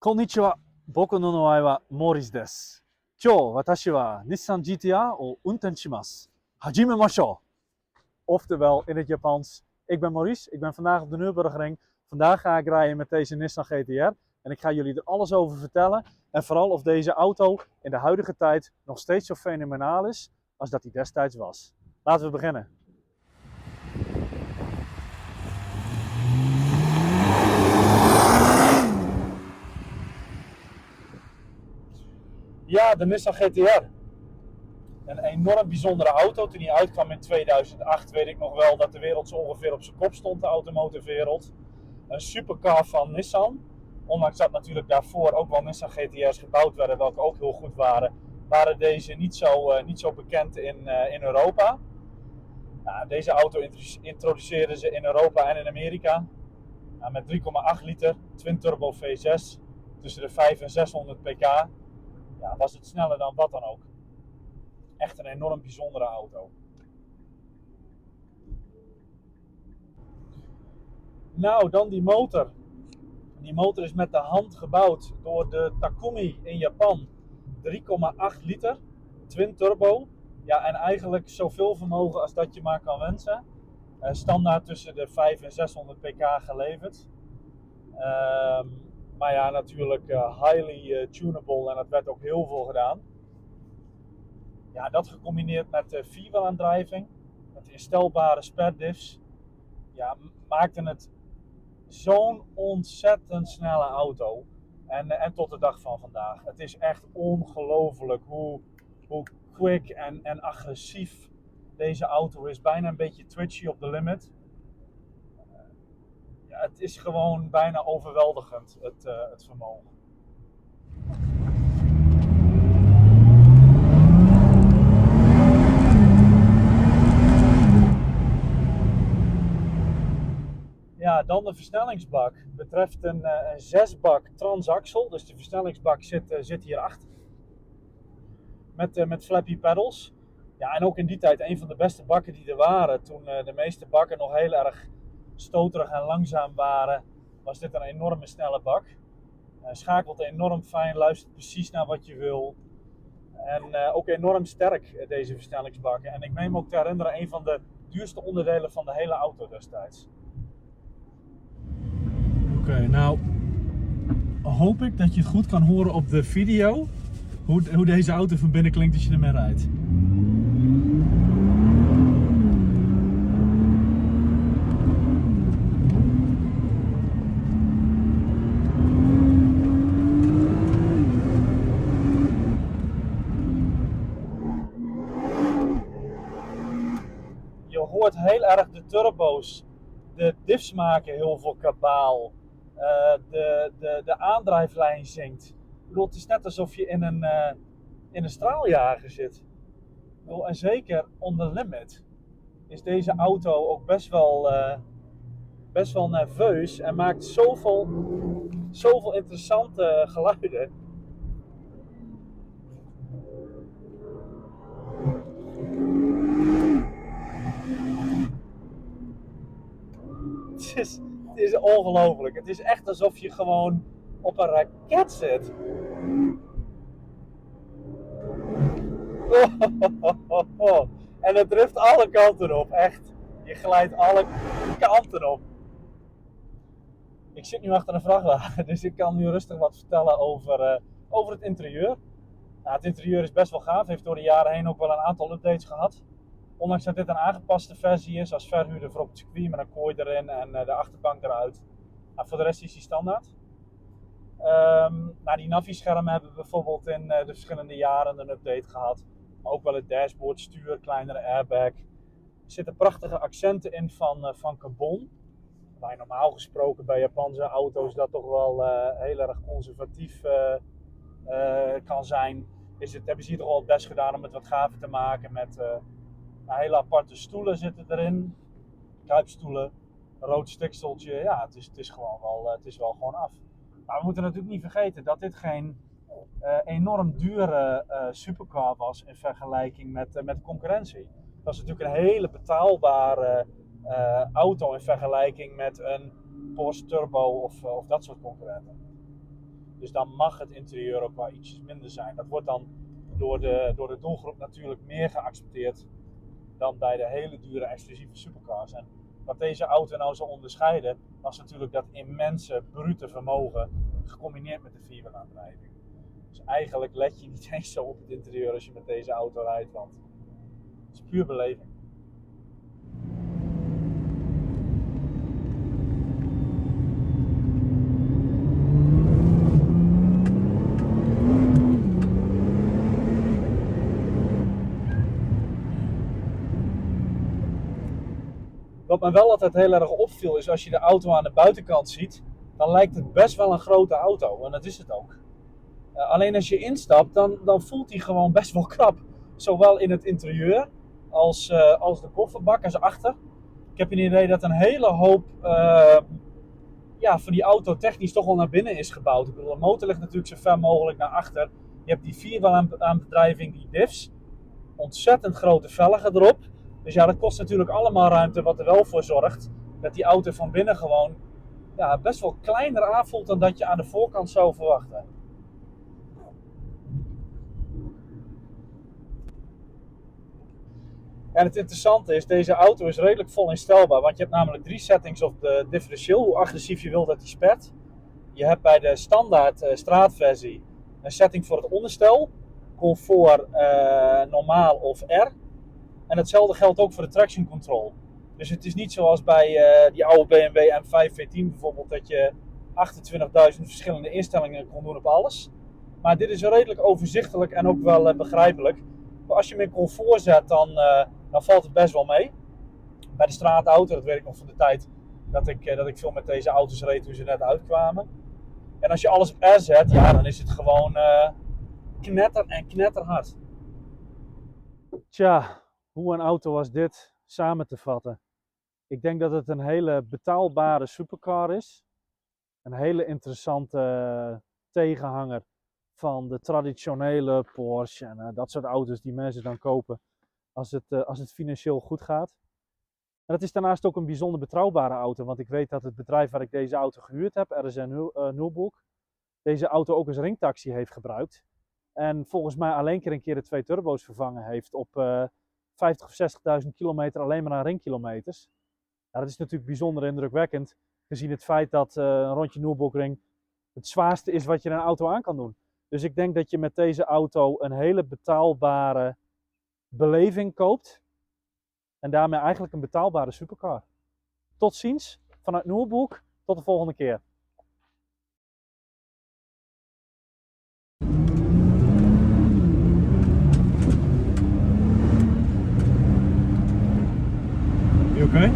こんにちは。僕の名前はモーリスです。今日私は日産 GTR を運転します。始めましょう. Oftewel in het Japans, ik ben Maurice, ik ben vandaag op de Nürburgring. Vandaag ga ik rijden met deze Nissan GTR en ik ga jullie er alles over vertellen. En vooral of deze auto in de huidige tijd nog steeds zo fenomenaal is als dat hij destijds was. Laten we beginnen. Ja, de Nissan GTR. Een enorm bijzondere auto. Toen hij uitkwam in 2008 weet ik nog wel dat de wereld zo ongeveer op zijn kop stond, de automotorwereld. Een supercar van Nissan. Ondanks dat natuurlijk daarvoor ook wel Nissan GTR's gebouwd werden, welke ook heel goed waren, waren deze niet zo bekend in Europa. Nou, deze auto introduceerden ze in Europa en in Amerika. Nou, met 3,8 liter, twin turbo V6, tussen de 500 en 600 pk. Ja, was het sneller dan wat dan ook. Echt een enorm bijzondere auto. Nou, dan die motor. Die motor is met de hand gebouwd door de Takumi in Japan. 3,8 liter, twin turbo. Ja, en eigenlijk zoveel vermogen als dat je maar kan wensen. Standaard tussen de 500 en 600 pk geleverd. Maar ja, natuurlijk highly tunable en dat werd ook heel veel gedaan. Ja, dat gecombineerd met vierwielaandrijving, met instelbare sperdiffs, ja, maakte het zo'n ontzettend snelle auto. En tot de dag van vandaag. Het is echt ongelooflijk hoe quick en agressief deze auto is. Bijna een beetje twitchy op de limit. Ja, het is gewoon bijna overweldigend, het vermogen. Ja, dan de versnellingsbak. Betreft een 6-bak transaxle, dus de versnellingsbak zit hierachter. Met flappy pedals. Ja, en ook in die tijd een van de beste bakken die er waren. Toen de meeste bakken nog heel erg stoterig en langzaam waren, was dit een enorme snelle bak. Schakelt enorm fijn, luistert precies naar wat je wil. En ook enorm sterk, deze versnellingsbakken. En ik meen me ook te herinneren, een van de duurste onderdelen van de hele auto destijds. Oké, nou hoop ik dat je het goed kan horen op de video hoe deze auto van binnen klinkt als je ermee rijdt. Je hoort heel erg de turbo's, de diffs maken heel veel kabaal. De aandrijflijn zinkt. Ik bedoel, het is net alsof je in een straaljager zit. Ik bedoel, en zeker on the limit is deze auto ook best wel nerveus en maakt zoveel interessante geluiden. Het is ongelooflijk. Het is echt alsof je gewoon op een raket zit. En het drift alle kanten op, echt. Je glijdt alle kanten op. Ik zit nu achter een vrachtwagen, dus ik kan nu rustig wat vertellen over het interieur. Nou, het interieur is best wel gaaf, heeft door de jaren heen ook wel een aantal updates gehad. Ondanks dat dit een aangepaste versie is, als verhuurder voor op het circuit met een kooi erin en de achterbank eruit. Nou, voor de rest is die standaard. Die navi-schermen hebben bijvoorbeeld in de verschillende jaren een update gehad. Maar ook wel het dashboard, stuur, kleinere airbag. Er zitten prachtige accenten in van carbon. Waar je normaal gesproken bij Japanse auto's dat toch wel heel erg conservatief kan zijn. Hebben ze hier toch wel het best gedaan om het wat gaver te maken met hele aparte stoelen zitten erin. Kuipstoelen, een rood stikseltje. Ja, het is wel gewoon af. Maar we moeten natuurlijk niet vergeten dat dit geen enorm dure supercar was in vergelijking met concurrentie. Dat is natuurlijk een hele betaalbare auto in vergelijking met een Porsche Turbo of dat soort concurrenten. Dus dan mag het interieur ook wel ietsjes minder zijn. Dat wordt dan door de doelgroep natuurlijk meer geaccepteerd dan bij de hele dure exclusieve supercars. En wat deze auto nou zo onderscheiden, was natuurlijk dat immense brute vermogen gecombineerd met de vierwielaandrijving. Dus eigenlijk let je niet eens zo op het interieur als je met deze auto rijdt, want het is puur beleving. Wat me wel altijd heel erg opviel is als je de auto aan de buitenkant ziet, dan lijkt het best wel een grote auto. En dat is het ook. Alleen als je instapt, dan voelt hij gewoon best wel krap. Zowel in het interieur als de kofferbak als achter. Ik heb een idee dat een hele hoop van die auto technisch toch wel naar binnen is gebouwd. Ik bedoel, de motor ligt natuurlijk zo ver mogelijk naar achter. Je hebt die vierwielaandrijving, die diffs. Ontzettend grote velgen erop. Dus ja, dat kost natuurlijk allemaal ruimte, wat er wel voor zorgt dat die auto van binnen gewoon best wel kleiner aanvoelt dan dat je aan de voorkant zou verwachten. En het interessante is, deze auto is redelijk vol instelbaar, want je hebt namelijk 3 settings op de differential, hoe agressief je wil dat die spet. Je hebt bij de standaard straatversie een setting voor het onderstel, comfort, normaal of R. En hetzelfde geldt ook voor de traction control. Dus het is niet zoals bij die oude BMW M5 V10 bijvoorbeeld, dat je 28.000 verschillende instellingen kon doen op alles. Maar dit is redelijk overzichtelijk en ook wel begrijpelijk. Maar als je hem in comfort zet, dan valt het best wel mee. Bij de straatauto, dat weet ik nog van de tijd dat ik veel met deze auto's reed toen ze net uitkwamen. En als je alles op R zet, dan is het gewoon knetter en knetterhard. Tja, hoe een auto als dit samen te vatten. Ik denk dat het een hele betaalbare supercar is. Een hele interessante tegenhanger van de traditionele Porsche en dat soort auto's die mensen dan kopen als het financieel goed gaat. En het is daarnaast ook een bijzonder betrouwbare auto, want ik weet dat het bedrijf waar ik deze auto gehuurd heb, RSN Nulboek, deze auto ook als ringtaxi heeft gebruikt. En volgens mij alleen een keer de 2 turbo's vervangen heeft op 50 of 60.000 kilometer alleen maar aan ringkilometers. Nou, dat is natuurlijk bijzonder indrukwekkend, gezien het feit dat een rondje Nürburgring het zwaarste is wat je in een auto aan kan doen. Dus ik denk dat je met deze auto een hele betaalbare beleving koopt. En daarmee eigenlijk een betaalbare supercar. Tot ziens vanuit Nürburgring. Tot de volgende keer. You okay?